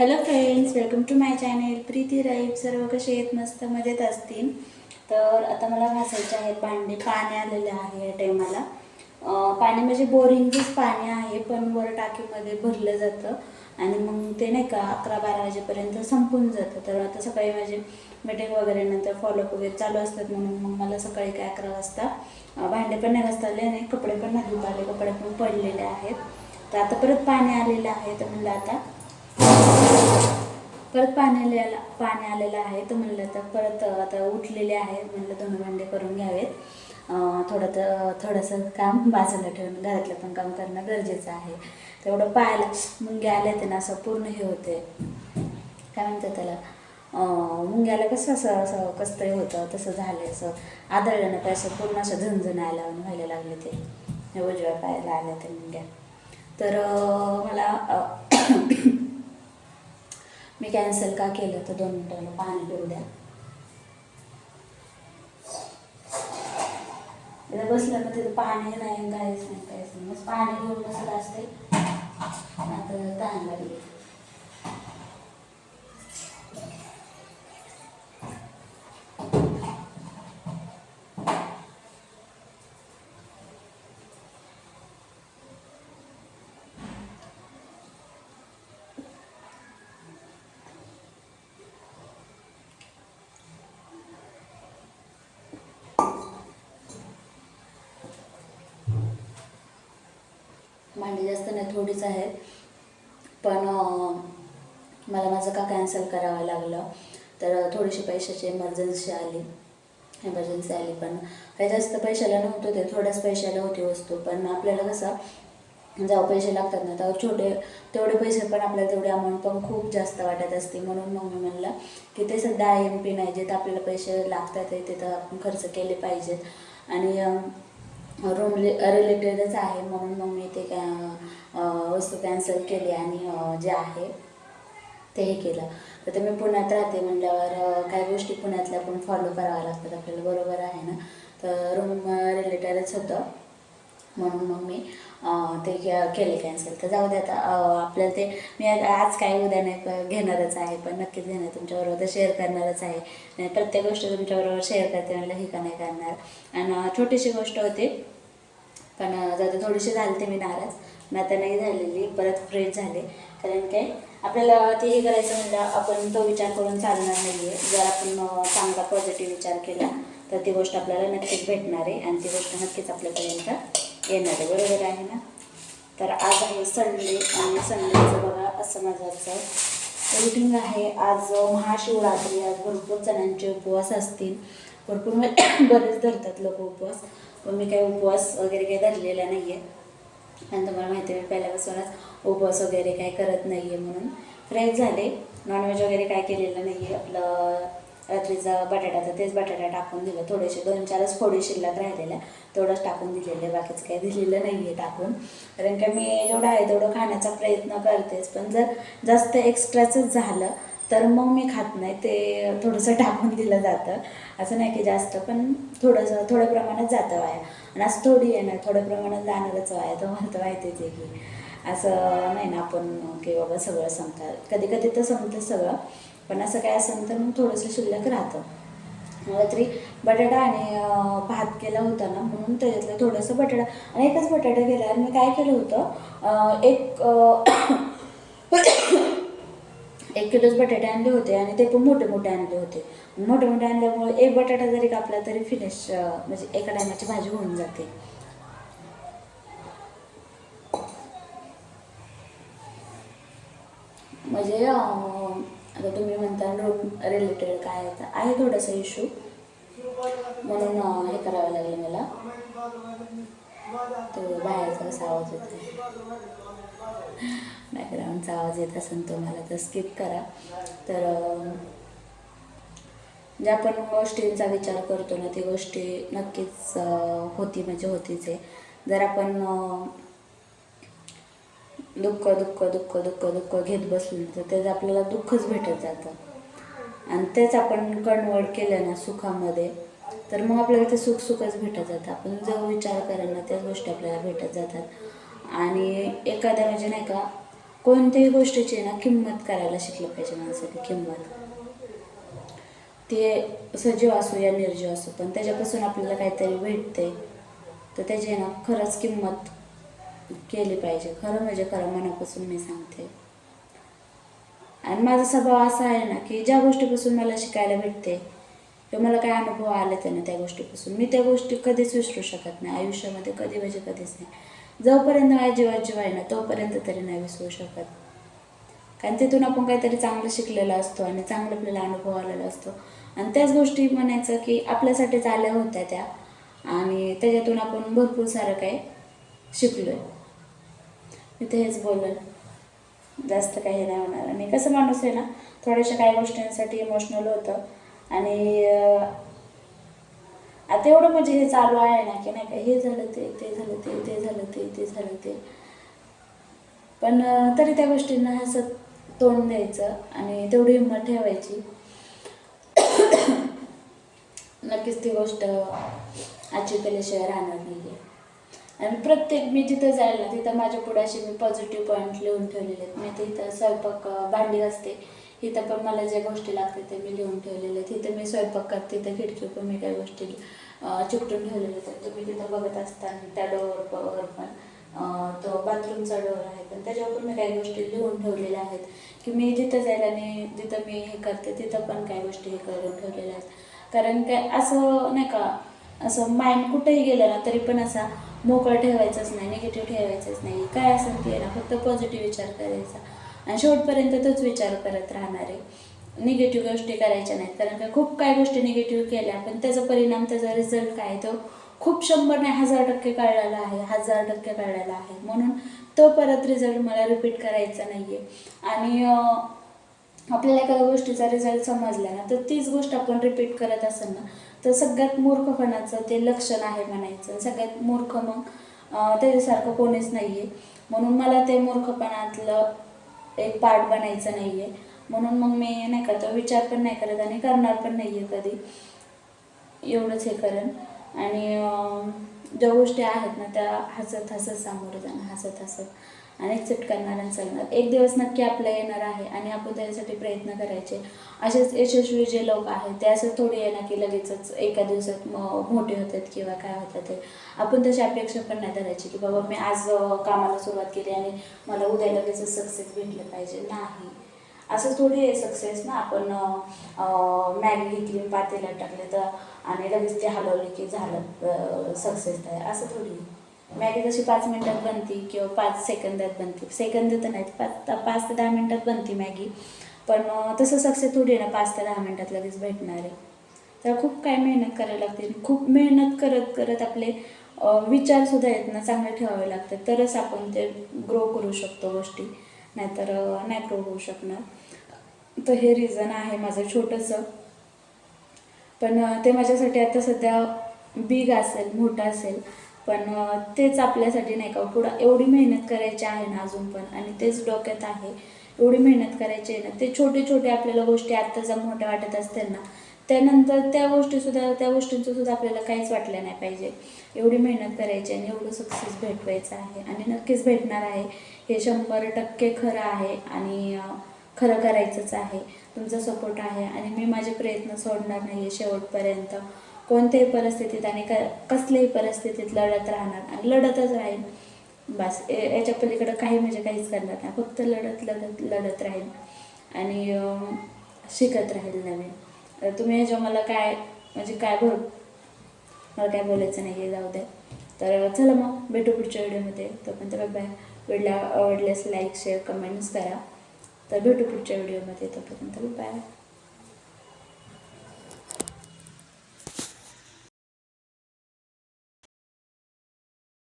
Hello friends, welcome to my channel Preeti राईफ. सर्व कसे आहेत? मस्त मजेत असतील. तर आता मला घासायचे आहेत भांडे. पाणी आलेलं आहे या टायमाला. पाणी म्हणजे बोरिंगचंच पाणी आहे, पण वर टाकीमध्ये भरलं जातं आणि मग ते नाही का 11-12 वाजेपर्यंत संपून जातं. तर आता सकाळी माझे मीटिंग वगैरे नंतर फॉलोअप वगैरे चालू असतात, म्हणून मग मला सकाळी काय 11 वाजता भांडे पण नाही घासता आले आणि कपडे पण नाही धुता आले. कपडे पण पडलेले आहेत. तर आता परत पाणी आलेलं आहे. तर म्हणलं आता परत पाणी आलेलं आहे. तर म्हणलं तर परत आता उठलेले आहे, म्हणलं धुणं भांडे करून घ्यावेत. थोडंसं काम बाजूला ठेवून घरातलं पण काम करणं गरजेचं आहे. तेवढं पायाला मुंग्या आल्या ते ना असं पूर्ण हे होते, काय म्हणतात त्याला, मुंग्याला कसं असं असं कसं तरी होतं तसं झालं. असं आदळलं ना काय असं पूर्ण असं झणझणायला व्हायला लागले ते. हे उजव्या पायाला आल्या ते मुंग्या. तर मला मी कॅन्सल का केलं तर 2 मिनिटांना पाणी पिऊ द्या. तिथं बसलं तर तिथं पाणी नाही, काहीच नाही. मग पाणी घेऊन बसत असते. आता तहान लागली. भांडी जास्त नाही, थोडीच आहेत, पण मला माझं का कॅन्सल करावं लागलं तर थोडीशी पैशाची इमर्जन्सी आली. पण काही जास्त पैशाला नव्हतं, ते थोड्याच पैशाला होती वस्तू. पण आपल्याला कसं जेव्हा पैसे लागतात ना तेव्हा तेवढे पैसे पण आपल्याला तेवढी अमाऊंट पण खूप जास्त वाटत असते. म्हणून मग मी म्हणलं की ते सध्या IMP नाही, जिथं आपल्याला पैसे लागतात तिथं आपण खर्च केले पाहिजेत. आणि रूम रिलेटेडच आहे, म्हणून मग मी ते वस्तू कॅन्सल केली आणि जे आहे ते हे केलं. तर ते मी पुण्यात राहते म्हणल्यावर काही गोष्टी पुण्यातल्या पण फॉलो कराव्या लागतात आपल्याला, बरोबर आहे ना. तर रूम रिलेटेडच होतं, म्हणून मग मी ते केले कॅन्सल. तर जाऊ दे आता. आपल्याला ते मी आज काय उद्या नाही घेणारच आहे, पण नक्कीच घेणार तुमच्याबरोबर, तर शेअर करणारच आहे. आणि प्रत्येक गोष्ट तुमच्याबरोबर शेअर करते म्हणलं ही का नाही करणार. आणि छोटीशी गोष्ट होती, पण जाऊ दे, थोडीशी झाली ते मी नाराज. पण आता नाही झालेली, परत फ्रेश झाले. कारण काय आपल्याला ते हे करायचं म्हणजे आपण तो विचार करून चालणार नाही आहे. जर आपण चांगला पॉझिटिव्ह विचार केला तर ती गोष्ट आपल्याला नक्कीच भेटणार आहे आणि ती गोष्ट नक्कीच आपल्यापर्यंत येणार आहे, बरोबर आहे ना. तर आज आहे संडे आणि संडेचं बघा असं माझं आजचं रुटीन आहे. आज महाशिवरात्री, आज भरपूर जणांचे उपवास असतील. भरपूर बरेच धरतात लोक उपवास, पण मी काही उपवास वगैरे काही धरलेला नाही आहे. आणि तुम्हाला माहिती आहे मी पहिल्यापासूनच उपवास वगैरे काही करत नाही आहे. म्हणून फ्रेश झाले. नॉनव्हेज वगैरे काय केलेलं नाही आहे. आपलं रात्रीचा बटाट्याचा तेच बटाटा टाकून दिलं, थोडेसे 2-4च फोडी शिल्लक राहिलेल्या, तेवढंच टाकून दिलेलं, बाकीचं काही दिलेलं नाही आहे टाकून. कारण का मी जेवढं आहे तेवढं खाण्याचा प्रयत्न करतेच, पण जर जास्त एक्स्ट्राचंच झालं तर मग मी खात नाही. ते थोडंसं टाकून दिलं जातं. असं नाही की जास्त, पण थोड्या प्रमाणात जातं वाया. आणि असं थोडी आहे ना, थोड्या प्रमाणात जाणारच वाया. तुम्हाला तर माहितीच आहे की असं नाही ना आपण की बाबा सगळं संपतं. कधी कधी तर संपतं सगळं, पण असं काय असेल तर मग थोडंसं शिल्लक राहतं. मला तरी बटाटा आणि भात केला होता ना, म्हणून त्याच्यातलं थोडंसं बटाटा आणि एकच बटाटा केला. आणि मी काय केलं होतं, 1 किलोच बटाटे आणले होते आणि ते पण मोठे मोठे आणले होते. मोठे मोठे आणल्यामुळे एक बटाटा जरी कापला तरी फिनिश, म्हणजे एका टायमाची भाजी होऊन जाते. म्हणजे आता तुम्ही म्हणता रूम रिलेटेड काय आहे थोडासा इश्यू, म्हणून हे करावं लागलं मला. तो बाहेरचा कसा आवाज येतो, बॅकग्राऊंडचा आवाज येत असेल तुम्हाला तर स्किप करा. तर ज्या आपण गोष्टींचा विचार करतो ना ती गोष्टी नक्कीच होती म्हणजे होतीच आहे. जर आपण दुःख दुःख दुःख दुःख दुःख घेत बसलं तर त्याचं आपल्याला दुःखच भेटत जातं. आणि तेच आपण कन्वर्ट केलं ना सुखामध्ये, तर मग आपल्याला ते सुखच भेटत जातं. आपण जो विचार कराल ना त्याच गोष्टी आपल्याला भेटत जातात. आणि एखाद्या म्हणजे नाही का कोणत्याही गोष्टीची ना किंमत करायला शिकलं पाहिजे माणसाने. किंमत ते सजीव असो या निर्जीव असो, पण त्याच्यापासून आपल्याला काहीतरी भेटते तर त्याची ना खरंच किंमत केली पाहिजे. खरं म्हणजे खरं मनापासून मी सांगते. आणि माझा स्वभाव असा आहे ना की ज्या गोष्टीपासून मला शिकायला भेटते किंवा मला काय अनुभव आले त्यानं त्या गोष्टीपासून, मी त्या गोष्टी कधीच विसरू शकत नाही आयुष्यामध्ये. कधी म्हणजे कधीच नाही. जोपर्यंत माझ्या जीवात जीव आहे ना तोपर्यंत तरी नाही विसरू शकत. कारण तिथून आपण काहीतरी चांगलं शिकलेलं असतो आणि चांगलं आपल्याला अनुभव आलेला असतो. आणि त्याच गोष्टी म्हणायचं की आपल्यासाठीच आल्या होत्या त्या, आणि त्याच्यातून आपण भरपूर सारं काही शिकलो आहे. मी ते हेच बोलेल, जास्त काही नाही होणार. आणि कसं माणूस आहे ना थोड्याशा काही गोष्टींसाठी इमोशनल होतं. आणि आता एवढं म्हणजे हे चालू आहे ना की नाही का, हे झालं ते झालं ते झालं ते झालं ते, पण तरी त्या गोष्टींना असं तोंड द्यायचं आणि तेवढी हिंमत ठेवायची. नक्कीच ती गोष्ट अचीव केल्याशिवाय राहणार नाही आहे. आणि प्रत्येक मी जिथं जाईल ना तिथं माझ्या पुढे असे मी पॉझिटिव्ह पॉईंट लिहून ठेवलेले आहेत. मी तिथं स्वयंपाक भांडी असते तिथं पण मला ज्या गोष्टी लागते ते मी लिहून ठेवलेले आहेत. तिथं मी स्वयंपाक करते तिथं खिडकी पण मी काही गोष्टी चिकटून ठेवलेल्या आहेत. तुम्ही तिथं बघत असताना त्या डोअरवर पण तो बाथरूमचा डोअर आहे पण त्याच्यावर पण मी काही गोष्टी लिहून ठेवलेल्या आहेत की मी जिथं जाईल आणि जिथं मी हे करते तिथं पण काही गोष्टी हे करून ठेवलेल्या आहेत. कारण काय असं नाही का, असं माइंड कुठेही गेलं ना तरी पण असा मोकळं ठेवायचंच नाही, निगेटिव्ह ठेवायचंच नाही. काय असेल ते ना फक्त पॉझिटिव्ह विचार करायचा आणि शेवटपर्यंत तोच विचार करत राहणार आहे. निगेटिव्ह गोष्टी करायच्या नाहीत. कारण का खूप काही गोष्टी निगेटिव्ह केल्या पण त्याचा परिणाम, त्याचा रिझल्ट काय तो खूप 100 नाही 1000% कळलेला आहे, 1000% कळलेला आहे. म्हणून तो परत रिझल्ट मला रिपीट करायचा नाही आहे. आणि आपल्याला एखाद्या गोष्टीचा रिझल्ट समजला ना तर तीच गोष्ट आपण रिपीट करत असेल ना तर सगळ्यात मूर्खपणाचं ते लक्षण आहे म्हणायचं. सगळ्यात मूर्ख मग त्याच्यासारखं कोणीच नाही आहे. म्हणून मला ते मूर्खपणातलं एक पार्ट बनायचं नाही आहे. म्हणून मग मी नाही का तो विचार पण नाही करत आणि करणार पण नाही आहे कधी. एवढंच हे करेन. आणि ज्या गोष्टी आहेत ना त्या हसत हसत सामोरं जाणं, हसत हसत आणि एक्सेप्ट करणार आणि चालणार. एक दिवस नक्की आपला येणार आहे आणि आपण त्याच्यासाठी प्रयत्न करायचे. असेच यशस्वी जे लोक आहेत ते असं थोडी आहे ना की लगेचच एका दिवसात मोठे होतात किंवा काय होतं ते. आपण तशी अपेक्षा पण नाही धरायची की बाबा मी आज कामाला सुरुवात केली आणि मला उद्या लगेचच सक्सेस भेटलं पाहिजे. नाही, असं थोडी आहे सक्सेस ना. आपण मॅगी घेतली पातेल्यात टाकले तर आणि लगेच ते हलवले की झालं सक्सेस तयार, असं थोडी. मॅगी जशी 5 मिनिटात बनती किंवा 5 सेकंदात बनते, सेकंद तर नाहीत 5 ते 10 मिनिटात बनती मॅगी. पण तसं सक्सेस थोडी आहे ना 5 ते 10 मिनिटात लगेच भेटणार आहे. तर खूप काय मेहनत करायला लागते. खूप मेहनत करत करत आपले विचारसुद्धा आहेत ना चांगले ठेवावे लागतात. तरच आपण ते ग्रो करू शकतो गोष्टी, नाहीतर नाही ग्रो होऊ शकणार. तर हे रिझन आहे माझं छोटंसं, पण ते माझ्यासाठी आता सध्या बिग असेल, मोठं असेल. पण तेच आपल्यासाठी नाही का पुढं एवढी मेहनत करायची आहे ना अजून पण, आणि तेच डोक्यात आहे एवढी मेहनत करायची आहे ना. ते छोटे छोटे आपल्याला गोष्टी आत्ता जर मोठ्या वाटत असतील ना त्यानंतर त्या गोष्टींचं सुद्धा आपल्याला काहीच वाटलं नाही पाहिजे. एवढी मेहनत करायची आणि एवढं सक्सेस भेटवायचं आहे आणि नक्कीच भेटणार आहे. हे 100% खरं आहे आणि खरं करायचंच आहे. तुमचा सपोर्ट आहे आणि मी माझे प्रयत्न सोडणार नाही आहे शेवटपर्यंत. कोणत्याही परिस्थितीत आणि कसल्याही परिस्थितीत लढत राहणार आणि लढतच राहील. बस याच्या पलीकडं काही म्हणजे काहीच करणार नाही. फक्त लढत राहील आणि शिकत राहील नवीन. तुम्ही जो मला काय म्हणजे काय मला काय बोलायचं नाही आहे, जाऊ द्या. तर चला मग भेटू पुढच्या व्हिडिओमध्ये. तोपर्यंत बाय बाय. व्हिडिओ आवडल्यास लाईक शेअर कमेंट्स करा. तर भेटू पुढच्या व्हिडिओमध्ये. तोपर्यंत बाय.